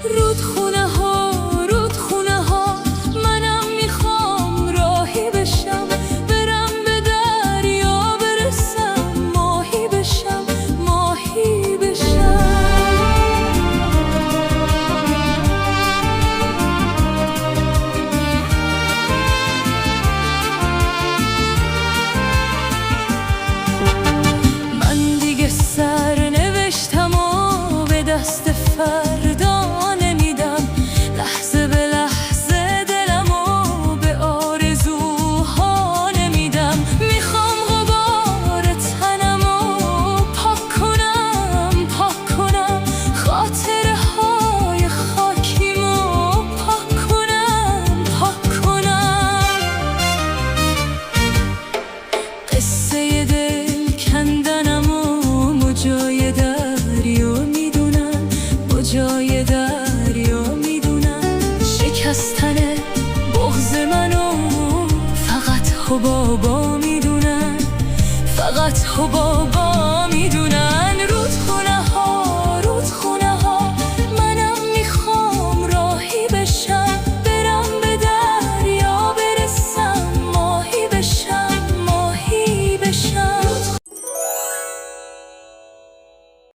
رودخونه ها منم میخوام راهی بشم، برم به دریا برسم، ماهی بشم. من دیگه سر نوشتم و به دست فردا نمیدم، لحظه به لحظه دلمو به آرزوها نمیدم. میخوام غبار تنمو پاک کنم، خاطره های خاکیمو پاک کنم. قصه دل کندنمو مجای دریا میدونن، شکستن بغض منو فقط حبابا میدونن،